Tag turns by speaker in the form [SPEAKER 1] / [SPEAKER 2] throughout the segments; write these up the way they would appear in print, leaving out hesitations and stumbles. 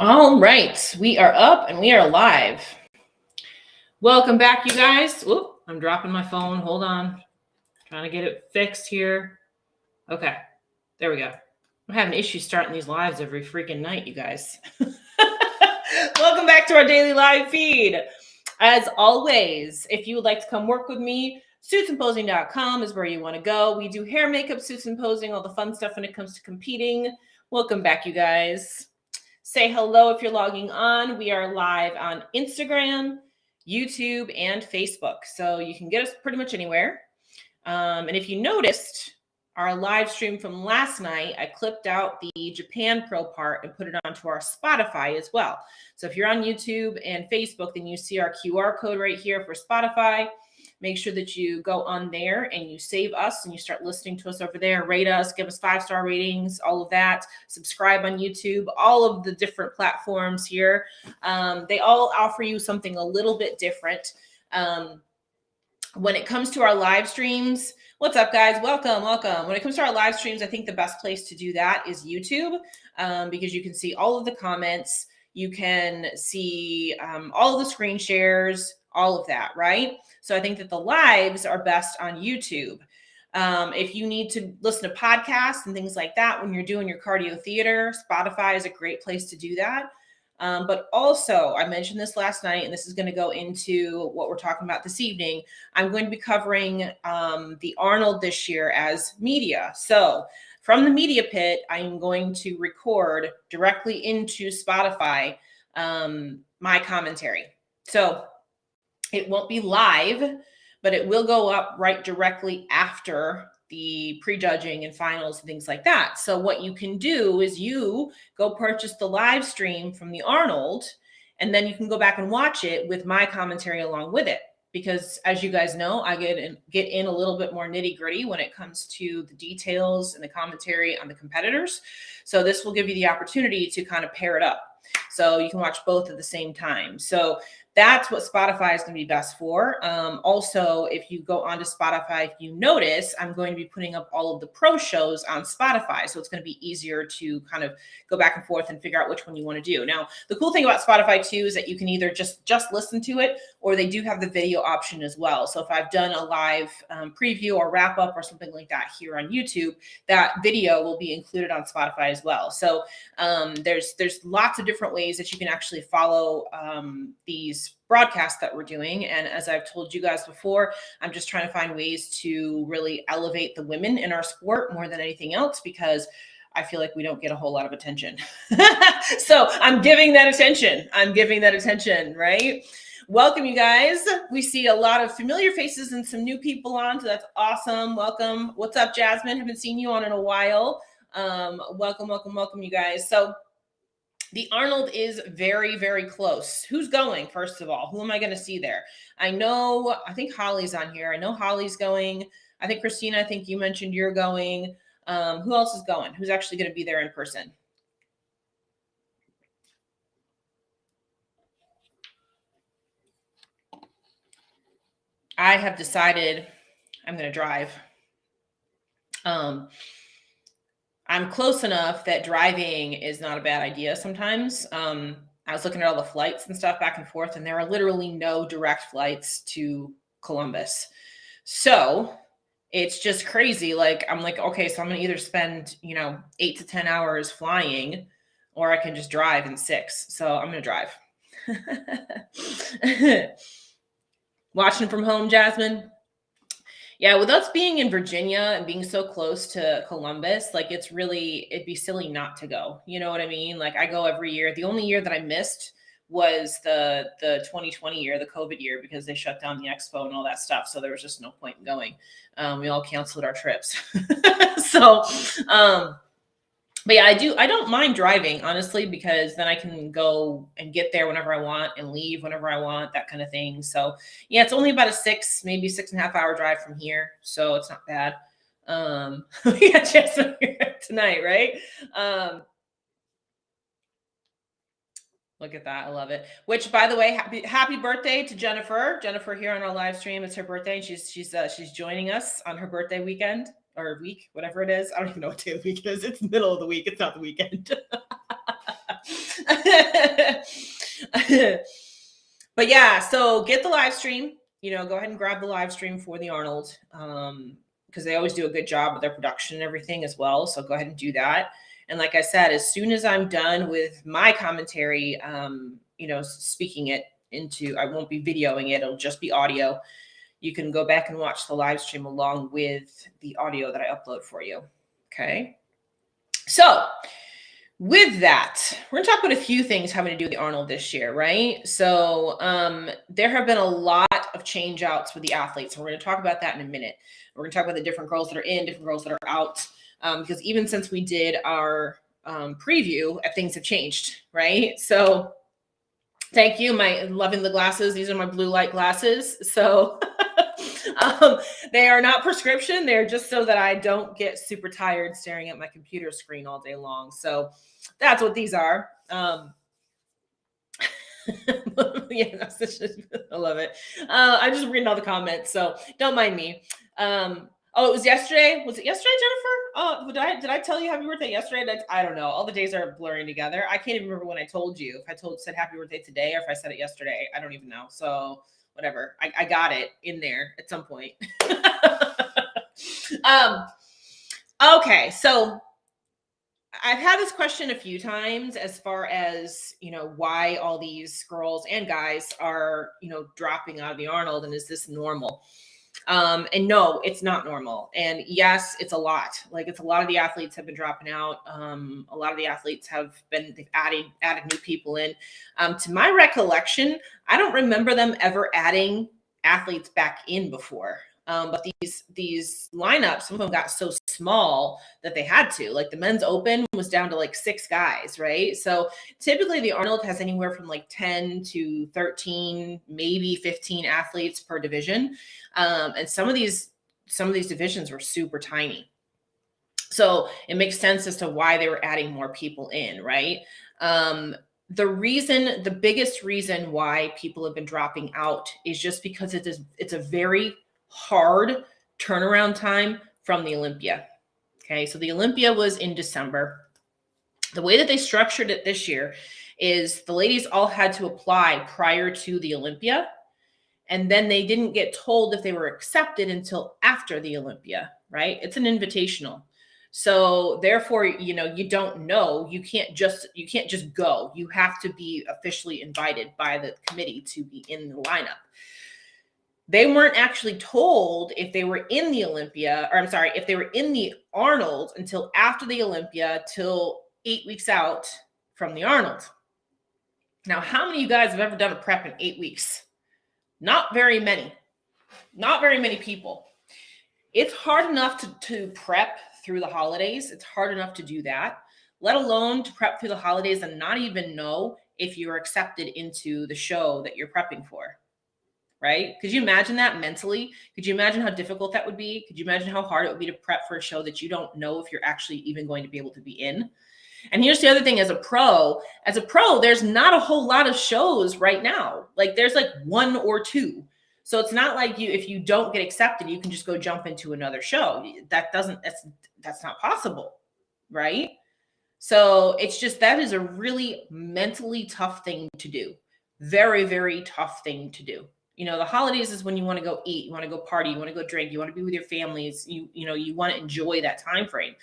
[SPEAKER 1] All right, we are up and we are live. Welcome back, you guys. Oop, I'm dropping my phone. Hold on. Trying to get it fixed here. Okay, there we go. I'm having issues starting these lives every freaking night, you guys. Welcome back to our daily live feed. As always, if you would like to come work with me, suitsandposing.com is where you want to go. We do hair, makeup, suits and posing, all the fun stuff when it comes to competing. Welcome back, you guys. Say hello if you're logging on. We are live on Instagram, YouTube, and Facebook. So you can get us pretty much anywhere. And if you noticed our live stream from last night, I clipped out the Japan Pro part and put it onto our Spotify as well. So if you're on YouTube and Facebook, then you see our QR code right here for Spotify. Make sure that you go on there and you save us and you start listening to us over there. Rate us, give us 5-star ratings, all of that. Subscribe on YouTube, all of the different platforms here. They all offer you something a little bit different. When it comes to our live streams, what's up, guys? Welcome. When it comes to our live streams, I think the best place to do that is YouTube because you can see all of the comments. You can see all of the screen shares, all of that, right? So I think that the lives are best on YouTube. If you need to listen to podcasts and things like that when you're doing your cardio theater, Spotify is a great place to do that. But also, I mentioned this last night, and this is going to go into what we're talking about this evening. I'm going to be covering the Arnold this year as media. So from the media pit, I am going to record directly into Spotify my commentary. So it won't be live, but it will go up right directly after the prejudging and finals and things like that. So what you can do is you go purchase the live stream from the Arnold, and then you can go back and watch it with my commentary along with it. Because as you guys know, I get in a little bit more nitty gritty when it comes to the details and the commentary on the competitors. So this will give you the opportunity to kind of pair it up. So you can watch both at the same time. So that's what Spotify is going to be best for. Also, if you go onto Spotify, if you notice, I'm going to be putting up all of the pro shows on Spotify. So it's going to be easier to kind of go back and forth and figure out which one you want to do. Now, the cool thing about Spotify too is that you can either just listen to it, or they do have the video option as well. So if I've done a live preview or wrap up or something like that here on YouTube, that video will be included on Spotify as well. So there's lots of different ways that you can actually follow these broadcasts that we're doing. And as I've told you guys before, I'm just trying to find ways to really elevate the women in our sport more than anything else, because I feel like we don't get a whole lot of attention. So I'm giving that attention, right? Welcome, you guys. We see a lot of familiar faces and some new people on, so that's awesome. Welcome. What's up, Jasmine? Haven't seen you on in a while. Welcome, you guys. So the Arnold is very, very close. Who's going, first of all? Who am I going to see there? I think Holly's on here. I know Holly's going. I think Christina, I think you mentioned you're going. Who else is going? Who's actually going to be there in person? I have decided I'm going to drive. I'm close enough that driving is not a bad idea sometimes. I was looking at all the flights and stuff back and forth, and there are literally no direct flights to Columbus. So it's just crazy. Like, I'm like, okay, so I'm going to either spend, 8 to 10 hours flying, or I can just drive in 6. So I'm going to drive. Watching from home, Jasmine. Yeah, with us being in Virginia and being so close to Columbus, like it'd be silly not to go. You know what I mean? Like, I go every year. The only year that I missed was the 2020 year, the COVID year, because they shut down the expo and all that stuff. So there was just no point in going. We all canceled our trips. So, but yeah, I don't mind driving, honestly, because then I can go and get there whenever I want and leave whenever I want, that kind of thing. So yeah, it's only about a maybe 6.5 hour drive from here. So it's not bad. We got Jessica here tonight, right? Look at that. I love it. Which, by the way, happy birthday to Jennifer. Jennifer here on our live stream. It's her birthday. And she's joining us on her birthday weekend. Or week, whatever it is. I don't even know what day of the week it is. It's the middle of the week. It's not the weekend. But yeah, so get the live stream, go ahead and grab the live stream for the Arnold. Because they always do a good job with their production and everything as well. So go ahead and do that. And like I said, as soon as I'm done with my commentary, speaking it into, I won't be videoing it. It'll just be audio. You can go back and watch the live stream along with the audio that I upload for you. Okay. So with that, we're going to talk about a few things having to do with the Arnold this year, right? So there have been a lot of change outs for the athletes. And we're going to talk about that in a minute. We're going to talk about the different girls that are in, different girls that are out. Because even since we did our preview, things have changed, right? So thank you. Loving the glasses. These are my blue light glasses. So they are not prescription. They're just so that I don't get super tired staring at my computer screen all day long. So that's what these are. Yeah, I love it. I'm just reading all the comments, so don't mind me. Oh, it was yesterday. Was it yesterday, Jennifer? Oh, did I tell you happy birthday yesterday? I don't know. All the days are blurring together. I can't even remember when I told you. If I said happy birthday today, or if I said it yesterday, I don't even know. So whatever. I got it in there at some point. Okay, so I've had this question a few times as far as, why all these girls and guys are, dropping out of the Arnold, and is this normal? And no, it's not normal. And yes, it's a lot. Like, it's a lot of the athletes have been dropping out. A lot of the athletes they've added new people in. To my recollection, I don't remember them ever adding athletes back in before. But these lineups, some of them got so small that they had to. Like, the men's open was down to like 6 guys, right? So typically the Arnold has anywhere from like 10 to 13, maybe 15 athletes per division. And some of these divisions were super tiny. So it makes sense as to why they were adding more people in, right? The biggest reason why people have been dropping out is just because it's a very hard turnaround time from the Olympia. Okay, so the Olympia was in December. The way that they structured it this year is the ladies all had to apply prior to the Olympia, and then they didn't get told if they were accepted until after the Olympia, right? It's an invitational. So therefore, you don't know, you can't just go. You have to be officially invited by the committee to be in the lineup. They weren't actually told if they were in the Olympia, or I'm sorry, if they were in the Arnold until after the Olympia, till 8 weeks out from the Arnold. Now, how many of you guys have ever done a prep in 8 weeks? Not very many. Not very many people. It's hard enough to prep through the holidays. It's hard enough to do that, let alone to prep through the holidays and not even know if you're accepted into the show that you're prepping for. Right? Could you imagine that mentally? Could you imagine how difficult that would be? Could you imagine how hard it would be to prep for a show that you don't know if you're actually even going to be able to be in? And here's the other thing, as a pro, there's not a whole lot of shows right now. Like, there's like 1 or 2. So it's not like if you don't get accepted, you can just go jump into another show. That's not possible. Right? So it's just, that is a really mentally tough thing to do. Very, very tough thing to do. The holidays is when you want to go eat, you want to go party, you want to go drink, you want to be with your families, you want to enjoy that time frame.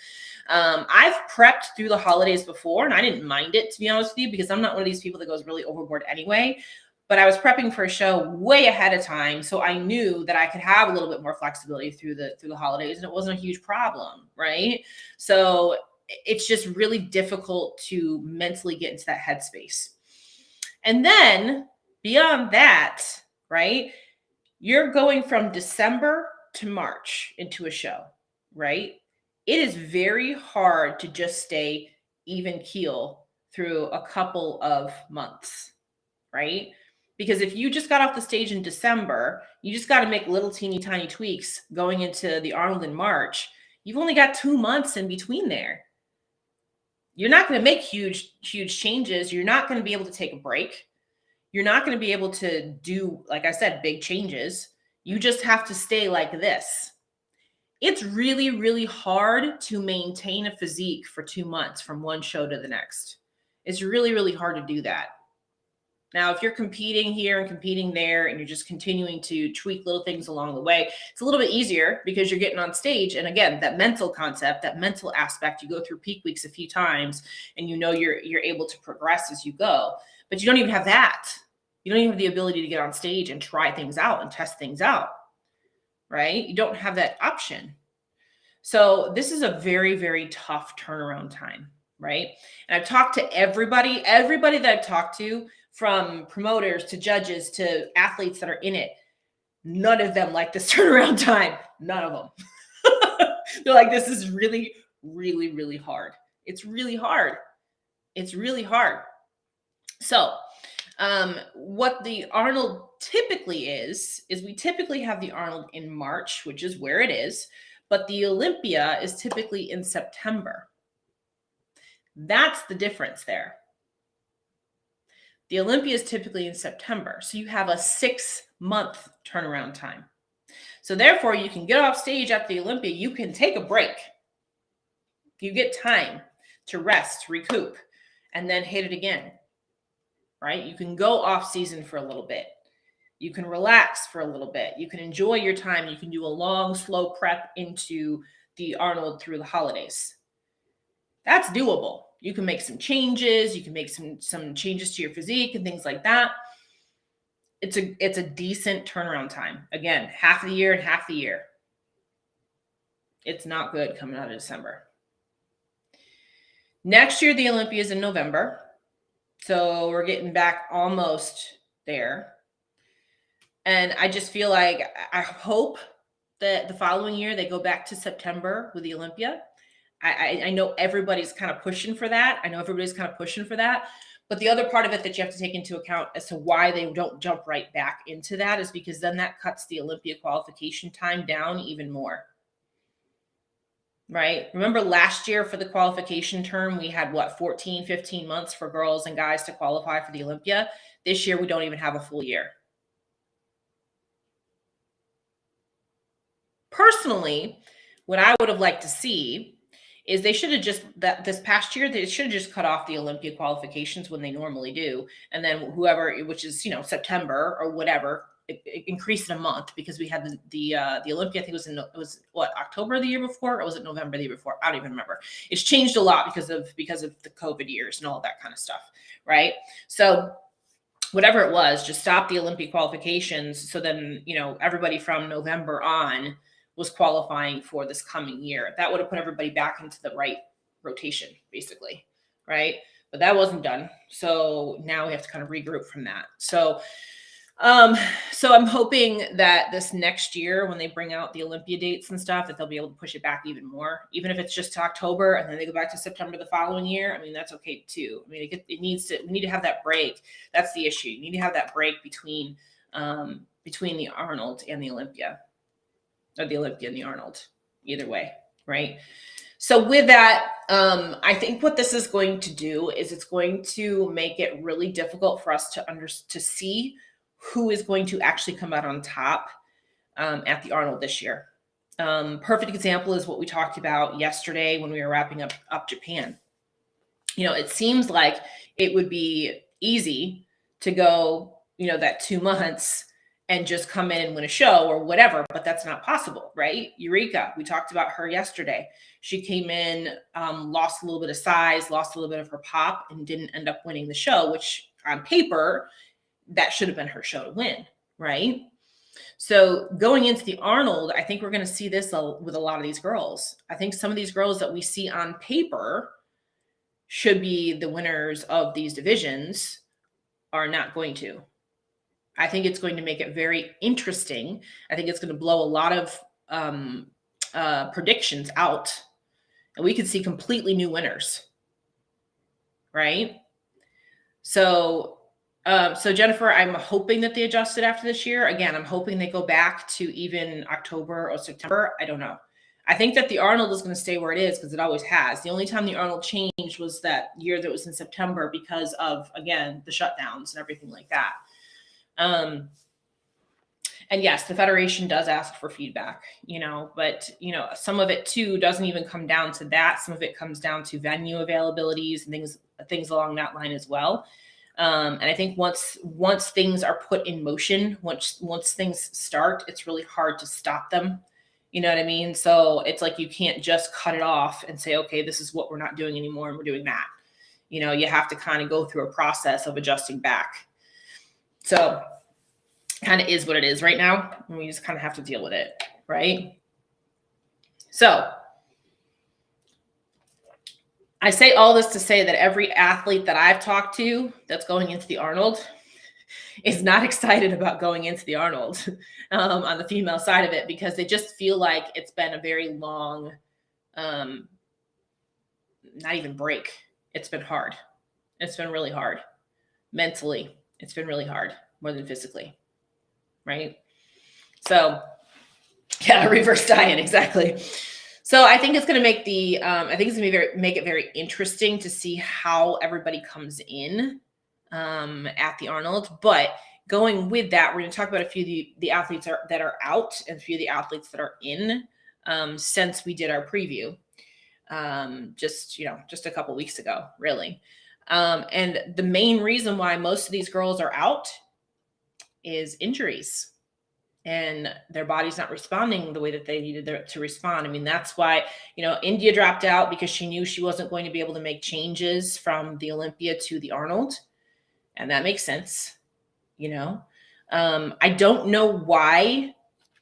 [SPEAKER 1] I've prepped through the holidays before, and I didn't mind it, to be honest with you, because I'm not one of these people that goes really overboard anyway. But I was prepping for a show way ahead of time, so I knew that I could have a little bit more flexibility through the holidays, and it wasn't a huge problem, right? So it's just really difficult to mentally get into that headspace. And then beyond that, right? You're going from December to March into a show, right? It is very hard to just stay even keel through a couple of months, right? Because if you just got off the stage in December, you just got to make little teeny tiny tweaks going into the Arnold in March. You've only got 2 months in between there. You're not going to make huge changes. You're not going to be able to take a break. You're not going to be able to do, like I said, big changes. You just have to stay like this. It's really, really hard to maintain a physique for 2 months from one show to the next. It's really, really hard to do that. Now, if you're competing here and competing there and you're just continuing to tweak little things along the way, it's a little bit easier because you're getting on stage. And again, that mental concept, that mental aspect, you go through peak weeks a few times and you're able to progress as you go. But you don't even have that. You don't even have the ability to get on stage and try things out and test things out, right? You don't have that option. So this is a very, very tough turnaround time, right? And I've talked to everybody that I've talked to, from promoters to judges to athletes that are in it. None of them like this turnaround time. None of them. They're like, this is really, really, really hard. It's really hard. It's really hard. So what the Arnold typically is we typically have the Arnold in March, which is where it is, but the Olympia is typically in September. That's the difference there. The Olympia is typically in September, so you have a 6-month turnaround time. So therefore, you can get off stage at the Olympia, you can take a break. You get time to rest, recoup, and then hit it again, right? You can go off season for a little bit. You can relax for a little bit. You can enjoy your time. You can do a long, slow prep into the Arnold through the holidays. That's doable. You can make some changes. You can make some changes to your physique and things like that. It's a decent turnaround time. Again, half the year and half the year. It's not good coming out of December. Next year, the Olympia is in November. So we're getting back almost there. And I just feel like I hope that the following year they go back to September with the Olympia. I know everybody's kind of pushing for that. But the other part of it that you have to take into account as to why they don't jump right back into that is because then that cuts the Olympia qualification time down even more. Right? Remember last year for the qualification term, we had 14, 15 months for girls and guys to qualify for the Olympia. This year, we don't even have a full year. Personally, what I would have liked to see is they should have just, this past year, they should have just cut off the Olympia qualifications when they normally do. And then whoever, which is, September or whatever, it increased in a month because we had the Olympia, I think it was October the year before, or was it November the year before? I don't even remember. It's changed a lot because of the COVID years and all that kind of stuff, right? So whatever it was, just stop the Olympic qualifications. So then, everybody from November on was qualifying for this coming year. That would have put everybody back into the right rotation, basically, right? But that wasn't done. So now we have to kind of regroup from that. So I'm hoping that this next year, when they bring out the Olympia dates and stuff, that they'll be able to push it back even more, even if it's just to October and then they go back to September the following year. I mean, that's okay too. I mean, we need to have that break. That's the issue. You need to have that break between the Arnold and the Olympia, or the Olympia and the Arnold, either way, right? So with that, I think what this is going to do is it's going to make it really difficult for us to see who is going to actually come out on top at the Arnold this year. Perfect example is what we talked about yesterday when we were wrapping up Japan. It seems like it would be easy to go, that 2 months and just come in and win a show or whatever, but that's not possible, right? Eureka, we talked about her yesterday. She came in, lost a little bit of size, lost a little bit of her pop, and didn't end up winning the show, which on paper, that should have been her show to win, right? So going into the Arnold, I think we're going to see this with a lot of these girls. I think some of these girls that we see on paper should be the winners of these divisions are not going to. I think it's going to make it very interesting. I think it's going to blow a lot of predictions out, and we could see completely new winners, right? So Jennifer, I'm hoping that they adjusted after this year. Again, I'm hoping they go back to even October or September. I don't know. I think that the Arnold is going to stay where it is because it always has. The only time the Arnold changed was that year that was in September because of, again, the shutdowns and everything like that. And And yes, the federation does ask for feedback, but some of it too doesn't even come down to that. Some of it comes down to venue availabilities and things along that line as well. And I think once things are put in motion, once things start, it's really hard to stop them. You know what I mean? So it's like you can't just cut it off and say, okay, this is what we're not doing anymore and we're doing that. You have to kind of go through a process of adjusting back. So kind of is what it is right now, and we just kind of have to deal with it, right? So I say all this to say that every athlete that I've talked to that's going into the Arnold is not excited about going into the Arnold on the female side of it, because they just feel like it's been a very long, not even break. It's been hard. It's been really hard. Mentally, it's been really hard, more than physically. Right? So yeah, reverse diet, exactly. So I think it's going to make make it very interesting to see how everybody comes in at the Arnold. But going with that, we're going to talk about a few of the athletes that are out and a few of the athletes that are in since we did our preview just a couple weeks ago, really. And the main reason why most of these girls are out is injuries, and their body's not responding the way that they needed to respond. I mean, that's why, India dropped out, because she knew she wasn't going to be able to make changes from the Olympia to the Arnold. And that makes sense. I don't know why.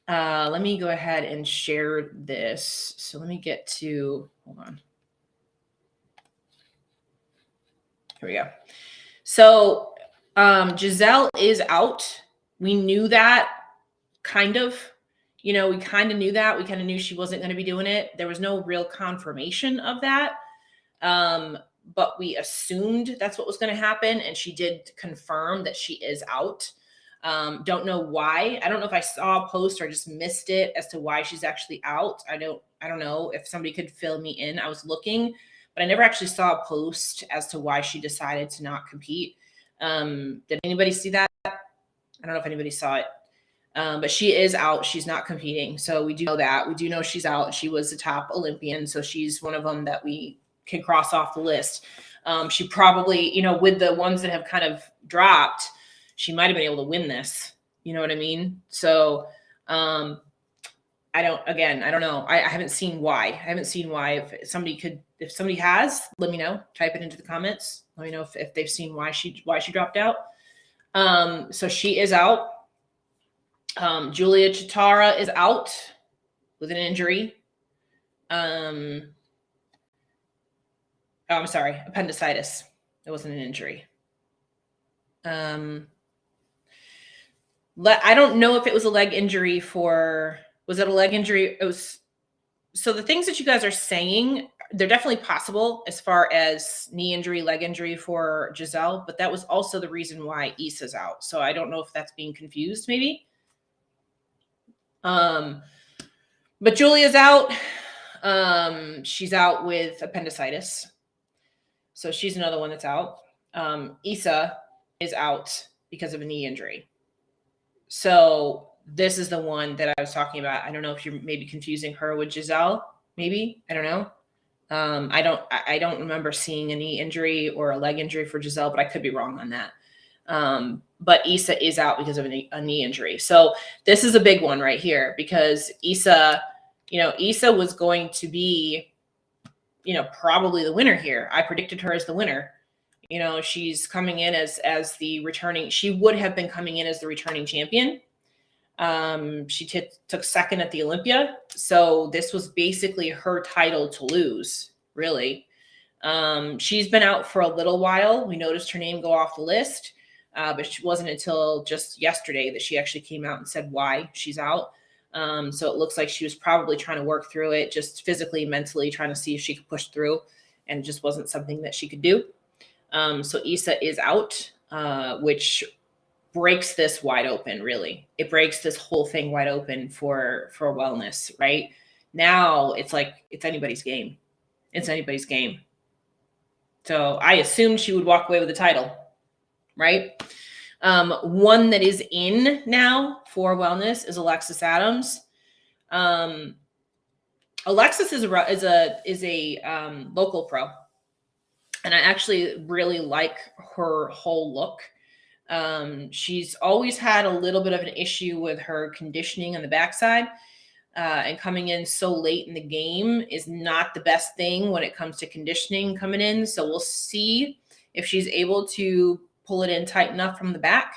[SPEAKER 1] Let me go ahead and share this. So let me hold on. Here we go. So Giselle is out. We knew that, kind of. We kind of knew that. We kind of knew she wasn't going to be doing it. There was no real confirmation of that. But we assumed that's what was going to happen. And she did confirm that she is out. Don't know why. I don't know if I saw a post or just missed it as to why she's actually out. I don't know if somebody could fill me in. I was looking, but I never actually saw a post as to why she decided to not compete. Did anybody see that? I don't know if anybody saw it. But she is out. She's not competing. So we do know that. We do know she's out. She was the top Olympian. So she's one of them that we can cross off the list. She probably, with the ones that have kind of dropped, she might have been able to win this. You know what I mean? So I don't know. I haven't seen why. If somebody has, let me know. Type it into the comments. Let me know if they've seen why she dropped out. So she is out. Julia Chitara is out with an injury. I'm sorry, appendicitis. It wasn't an injury. I don't know if it was a leg injury was it a leg injury? It was. So the things that you guys are saying, they're definitely possible as far as knee injury, leg injury for Giselle, but that was also the reason why Issa's out. So I don't know if that's being confused, maybe. But Julia's out. She's out with appendicitis. So she's another one that's out. Issa is out because of a knee injury. So this is the one that I was talking about. I don't know if you're maybe confusing her with Giselle. Maybe, I don't know. I don't remember seeing a knee injury or a leg injury for Giselle, but I could be wrong on that. But Issa is out because of a knee injury. So this is a big one right here, because Issa was going to be, probably the winner here. I predicted her as the winner. She's coming in as the returning. She would have been coming in as the returning champion. She took second at the Olympia. So this was basically her title to lose, really. She's been out for a little while. We noticed her name go off the list. But it wasn't until just yesterday that she actually came out and said why she's out. So it looks like she was probably trying to work through it, just physically, mentally, trying to see if she could push through, and it just wasn't something that she could do. So Issa is out, which breaks this wide open, really. It breaks this whole thing wide open for wellness, right? Now it's like it's anybody's game. It's anybody's game. So I assumed she would walk away with the title, right? One that is in now for wellness is Alexis Adams. Alexis is a local pro, and I actually really like her whole look. She's always had a little bit of an issue with her conditioning on the backside, and coming in so late in the game is not the best thing when it comes to conditioning coming in. So we'll see if she's able to pull it in tight enough from the back.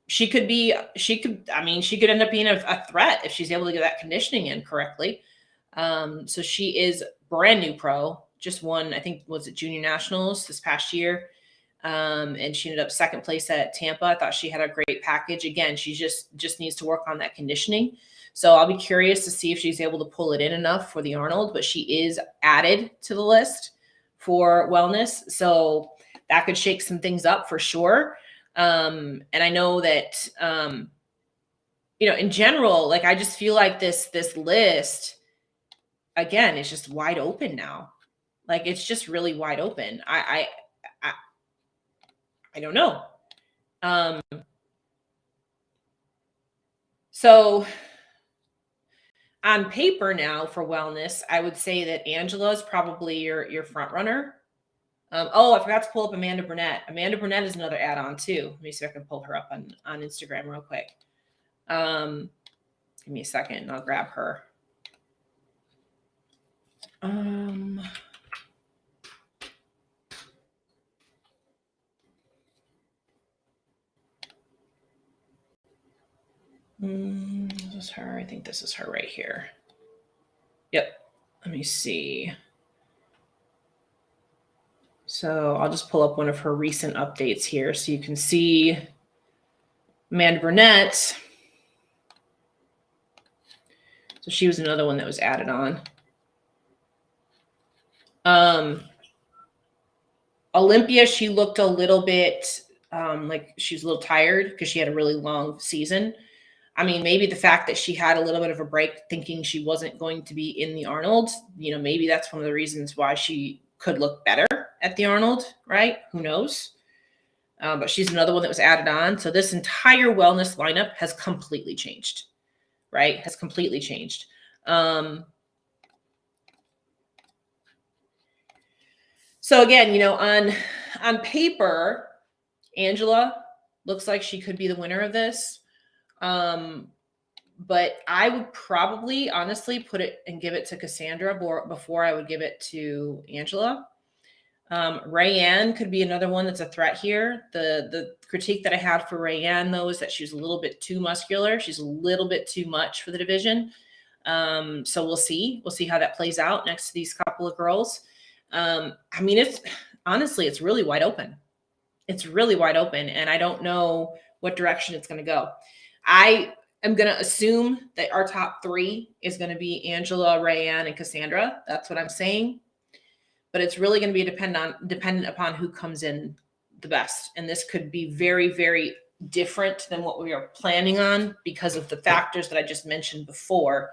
[SPEAKER 1] She could end up being a threat if she's able to get that conditioning in correctly. So she is brand new pro, just won, I think, was it Junior Nationals this past year. And she ended up second place at Tampa. I thought she had a great package. Again, she just needs to work on that conditioning. So I'll be curious to see if she's able to pull it in enough for the Arnold, but she is added to the list for wellness. So that could shake some things up for sure. And I know that, in general, like, I just feel like this list, again, is just wide open now. Like, it's just really wide open. I don't know. So on paper now for wellness, I would say that Angela is probably your front runner. I forgot to pull up Amanda Burnett. Amanda Burnett is another add-on too. Let me see if I can pull her up on Instagram real quick. Give me a second and I'll grab her. This is her. I think this is her right here. Yep. Let me see. So I'll just pull up one of her recent updates here so you can see Amanda Burnett. So she was another one that was added on. Olympia, she looked a little bit like she was a little tired because she had a really long season. I mean, maybe the fact that she had a little bit of a break thinking she wasn't going to be in the Arnold, maybe that's one of the reasons why she could look better at the Arnold, right? Who knows? But she's another one that was added on. So this entire wellness lineup has completely changed, right? Has completely changed. So again, on paper, Angela looks like she could be the winner of this. But I would probably honestly put it and give it to Cassandra before I would give it to Angela. Rayanne could be another one that's a threat here. The critique that I had for Rayanne, though, is that she's a little bit too muscular. She's a little bit too much for the division. So we'll see. We'll see how that plays out next to these couple of girls. It's really wide open. It's really wide open, and I don't know what direction it's going to go. I am going to assume that our top three is going to be Angela, Rayanne, and Cassandra. That's what I'm saying. But it's really going to be dependent upon who comes in the best. And this could be very, very different than what we are planning on because of the factors that I just mentioned before,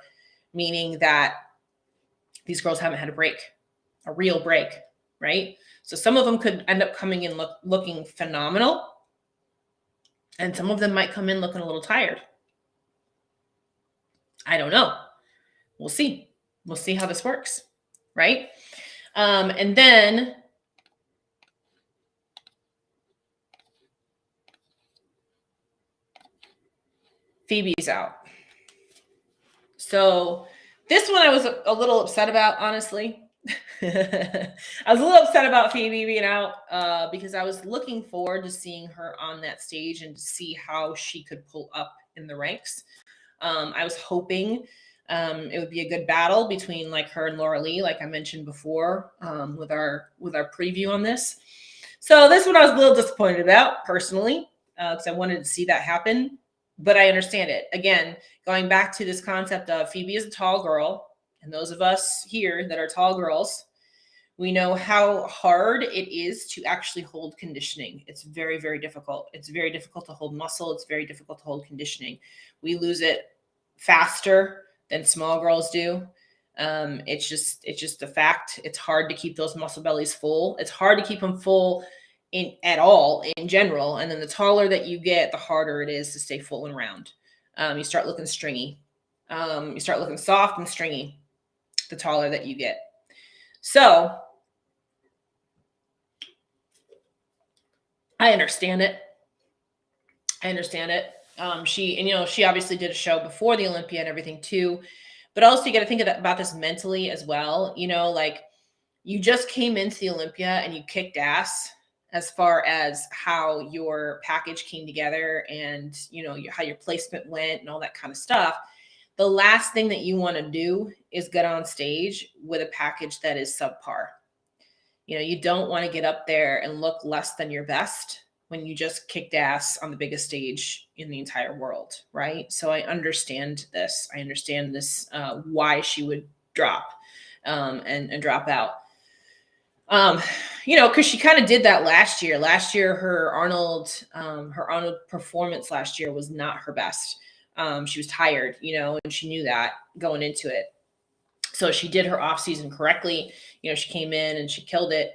[SPEAKER 1] meaning that these girls haven't had a real break, right? So some of them could end up coming in looking phenomenal, and some of them might come in looking a little tired. I don't know. We'll see. We'll see how this works, right? And then Phoebe's out. So this one I was a little upset about, honestly. I was a little upset about Phoebe being out because I was looking forward to seeing her on that stage and to see how she could pull up in the ranks. I was hoping it would be a good battle between like her and Laura Lee, like I mentioned before with our preview on this. So this one I was a little disappointed about personally because I wanted to see that happen, but I understand it. Again, going back to this concept of Phoebe is a tall girl, and those of us here that are tall girls, we know how hard it is to actually hold conditioning. It's very, very difficult. It's very difficult to hold muscle. It's very difficult to hold conditioning. We lose it faster than small girls do. It's just a fact. It's hard to keep those muscle bellies full. It's hard to keep them full at all in general. And then the taller that you get, the harder it is to stay full and round. You start looking stringy. You start looking soft and stringy the taller that you get. So I understand it. She obviously did a show before the Olympia and everything too. But also you got to think about this mentally as well. Like you just came into the Olympia and you kicked ass as far as how your package came together and, how your placement went and all that kind of stuff. The last thing that you want to do is get on stage with a package that is subpar. You don't want to get up there and look less than your best when you just kicked ass on the biggest stage in the entire world, right? So I understand this. Why she would drop and drop out. Because she kind of did that last year. Last year, her Arnold performance last year was not her best. She was tired, and she knew that going into it. So she did her off season correctly. She came in and she killed it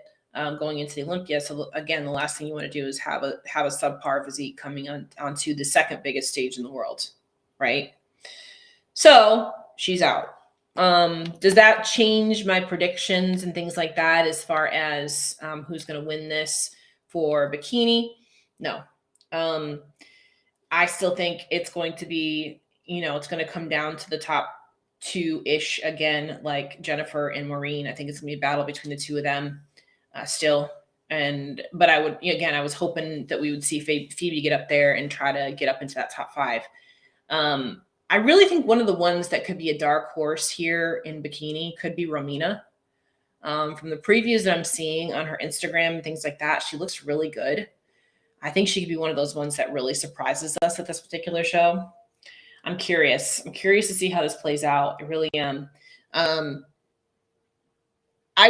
[SPEAKER 1] going into the Olympia. So again, the last thing you want to do is have a subpar physique coming onto the second biggest stage in the world, right? So she's out. Does that change my predictions and things like that as far as who's going to win this for bikini? No. I still think it's going to be, it's going to come down to the top two-ish again, like Jennifer and Maureen. I think it's going to be a battle between the two of them still. But I was hoping that we would see Phoebe get up there and try to get up into that top 5. I really think one of the ones that could be a dark horse here in bikini could be Romina. From the previews that I'm seeing on her Instagram and things like that, she looks really good. I think she could be one of those ones that really surprises us at this particular show. I'm curious. I'm curious to see how this plays out. I really am. I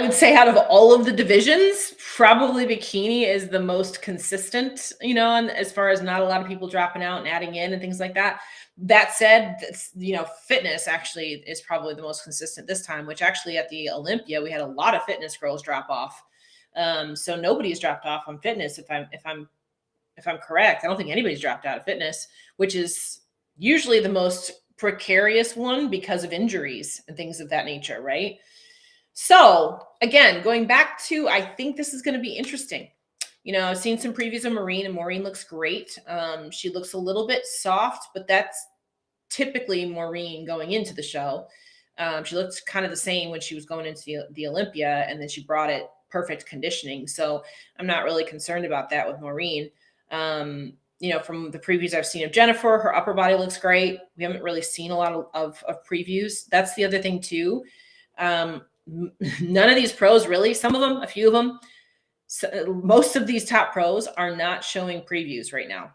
[SPEAKER 1] would say out of all of the divisions, probably bikini is the most consistent, and as far as not a lot of people dropping out and adding in and things like that. That said, fitness actually is probably the most consistent this time, which actually at the Olympia, we had a lot of fitness girls drop off. So nobody's dropped off on fitness. If I'm correct, I don't think anybody's dropped out of fitness, which is usually the most precarious one because of injuries and things of that nature, right? So again, going back to, I think this is going to be interesting. I've seen some previews of Maureen, and Maureen looks great. She looks a little bit soft, but that's typically Maureen going into the show. She looked kind of the same when she was going into the Olympia, and then she brought it perfect conditioning. So I'm not really concerned about that with Maureen. From the previews I've seen of Jennifer, her upper body looks great. We haven't really seen a lot of previews. That's the other thing too. None of these pros really, some of them, a few of them, most of these top pros are not showing previews right now.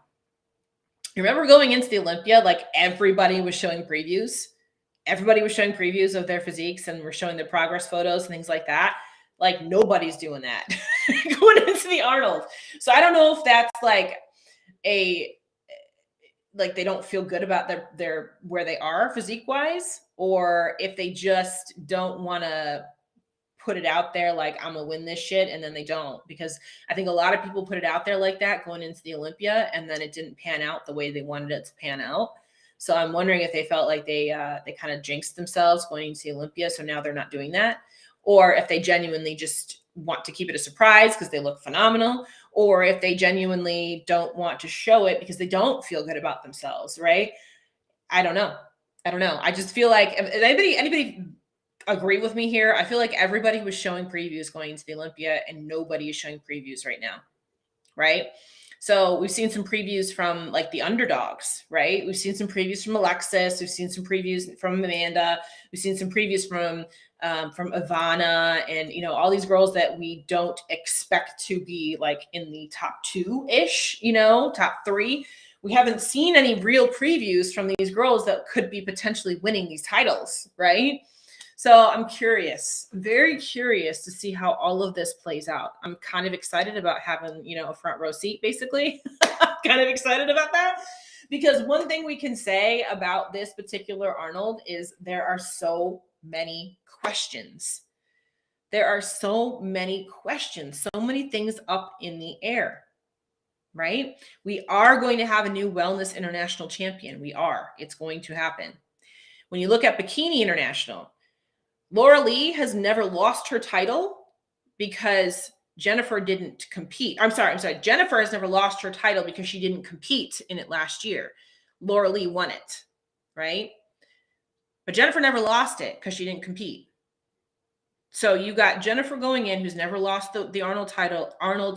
[SPEAKER 1] Remember going into the Olympia, like everybody was showing previews. Everybody was showing previews of their physiques and were showing their progress photos and things like that. Like nobody's doing that going into the Arnold. So I don't know if that's like they don't feel good about their where they are physique wise, or if they just don't want to put it out there like I'm gonna win this shit, and then they don't, because I think a lot of people put it out there like that going into the Olympia, and then it didn't pan out the way they wanted it to pan out. So I'm wondering if they felt like they kind of jinxed themselves going into the Olympia, so now they're not doing that, or if they genuinely just want to keep it a surprise because they look phenomenal, or if they genuinely don't want to show it because they don't feel good about themselves, right? I don't know. I just feel like anybody agree with me here? I feel like everybody was showing previews going into the Olympia and nobody is showing previews right now, right? So we've seen some previews from like the underdogs, right? We've seen some previews from Alexis. We've seen some previews from Amanda. We've seen some previews from Ivana and, all these girls that we don't expect to be like in the top 2-ish, top 3. We haven't seen any real previews from these girls that could be potentially winning these titles, right? So I'm curious, very curious to see how all of this plays out. I'm kind of excited about having, a front row seat, basically. Kind of excited about that, because one thing we can say about this particular Arnold is there are so many questions. There are so many questions, so many things up in the air, right? We are going to have a new wellness international champion. We are. It's going to happen. When you look at Bikini International, Laura Lee has never lost her title because Jennifer didn't compete. I'm sorry. Jennifer has never lost her title because she didn't compete in it last year. Laura Lee won it, right? But Jennifer never lost it because she didn't compete. So you got Jennifer going in, who's never lost the Arnold's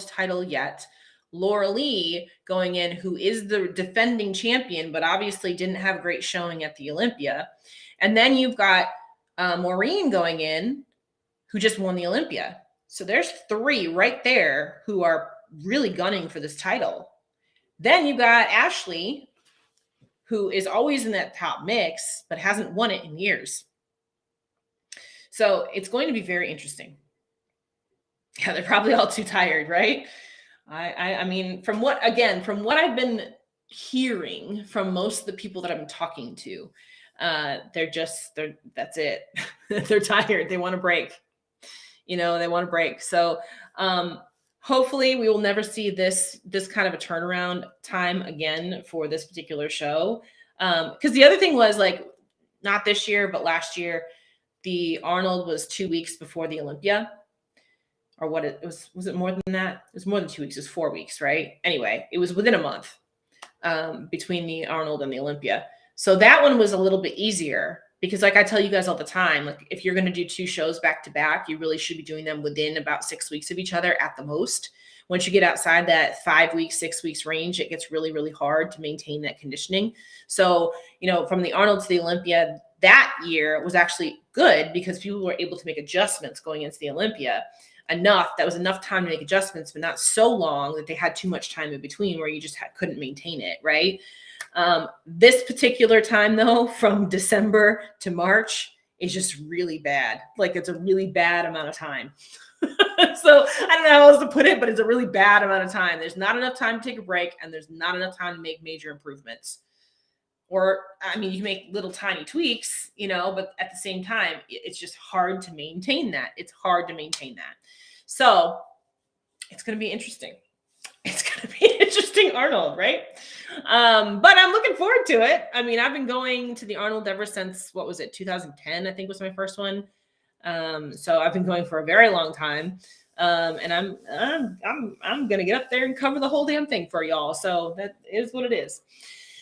[SPEAKER 1] title yet. Laura Lee going in, who is the defending champion, but obviously didn't have a great showing at the Olympia. And then you've got Maureen going in, who just won the Olympia. So there's 3 right there who are really gunning for this title. Then you got Ashley, who is always in that top mix, but hasn't won it in years. So it's going to be very interesting. Yeah, they're probably all too tired, right? I mean, from what I've been hearing from most of the people that I've been talking to, that's it. They're tired. They want to break. They want to break. So hopefully we will never see this kind of a turnaround time again for this particular show. Because the other thing was, like, not this year, but last year, the Arnold was 2 weeks before the Olympia, or what it was it more than that? It was more than 2 weeks. It was 4 weeks, right? Anyway, it was within a month between the Arnold and the Olympia. So that one was a little bit easier because, like I tell you guys all the time, like, if you're going to do 2 shows back to back, you really should be doing them within about 6 weeks of each other at the most. Once you get outside that 5 weeks, 6 weeks range, it gets really, really hard to maintain that conditioning. So, from the Arnold to the Olympia, that year was actually good because people were able to make adjustments going into the Olympia. That was enough time to make adjustments, but not so long that they had too much time in between where you just couldn't maintain it, right? This particular time, though, from December to March, is just really bad. Like, it's a really bad amount of time. So I don't know how else to put it, but it's a really bad amount of time. There's not enough time to take a break, and there's not enough time to make major improvements. Or, I mean, you can make little tiny tweaks, but at the same time, it's just hard to maintain that. It's hard to maintain that. So it's going to be interesting. It's going to be interesting, Arnold, right? But I'm looking forward to it. I mean, I've been going to the Arnold ever since, 2010, I think was my first one. So I've been going for a very long time. And I'm going to get up there and cover the whole damn thing for y'all. So that is what it is.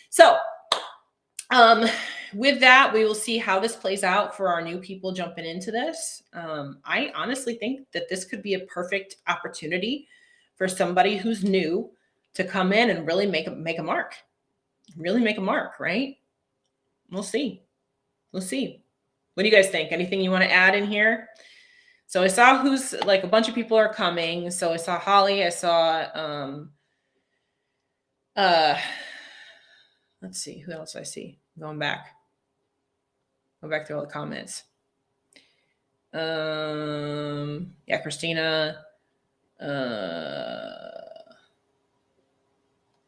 [SPEAKER 1] So with that, we will see how this plays out for our new people jumping into this. I honestly think that this could be a perfect opportunity for somebody who's new to come in and really make a mark. Really make a mark, right? We'll see. What do you guys think? Anything you want to add in here? So I saw a bunch of people are coming. So I saw Holly. I saw, let's see, who else I see? Go back through all the comments. Yeah, Christina.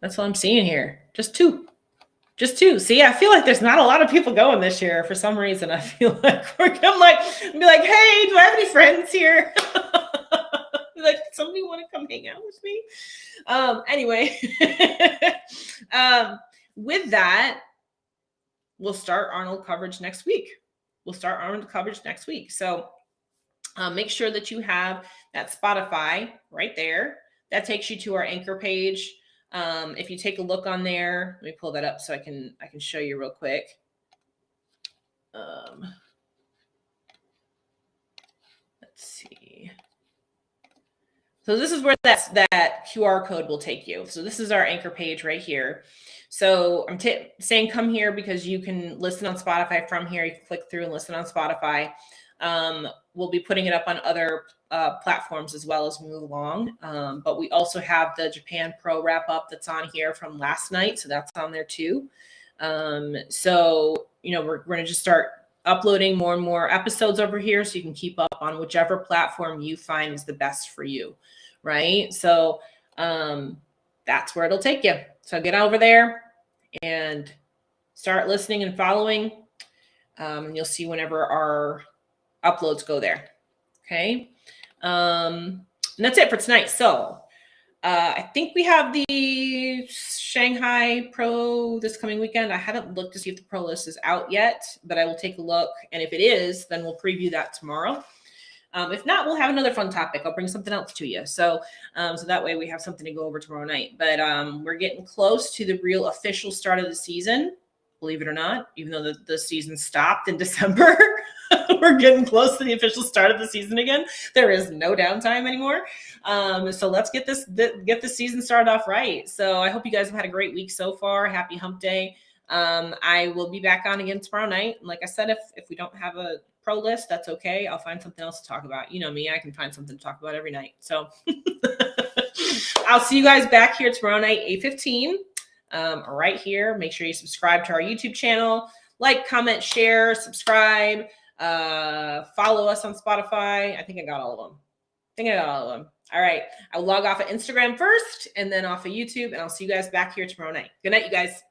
[SPEAKER 1] That's what I'm seeing here. Just two. See, I feel like there's not a lot of people going this year for some reason. I feel like we're gonna be like, hey, do I have any friends here? Like, somebody want to come hang out with me? Anyway, with that, we'll start Arnold coverage next week. So make sure that you have that Spotify right there. That takes you to our anchor page. If you take a look on there, let me pull that up so I can show you real quick. Let's see. So this is where that QR code will take you. So this is our anchor page right here. So I'm saying come here because you can listen on Spotify from here. You can click through and listen on Spotify. We'll be putting it up on other platforms as well as we move along. But we also have the Japan Pro wrap up that's on here from last night. So that's on there too. So, we're going to just start uploading more and more episodes over here so you can keep up on whichever platform you find is the best for you. Right. So that's where it'll take you. So get over there and start listening and following. And you'll see whenever our uploads go there. Okay. And that's it for tonight. So I think we have the Shanghai Pro this coming weekend. I haven't looked to see if the Pro list is out yet, but I will take a look. And if it is, then we'll preview that tomorrow. If not, we'll have another fun topic. I'll bring something else to you. So that way we have something to go over tomorrow night. But we're getting close to the real official start of the season, believe it or not, even though the season stopped in December. We're getting close to the official start of the season again. There is no downtime anymore. So let's get this season started off right. So I hope you guys have had a great week so far. Happy hump day. I will be back on again tomorrow night. And like I said, if we don't have a pro list, that's okay. I'll find something else to talk about. You know me, I can find something to talk about every night. So I'll see you guys back here tomorrow night, 8:15, right here. Make sure you subscribe to our YouTube channel, like, comment, share, subscribe, follow us on Spotify. I think I got all of them. All right. I'll log off of Instagram first and then off of YouTube, and I'll see you guys back here tomorrow night. Good night, you guys.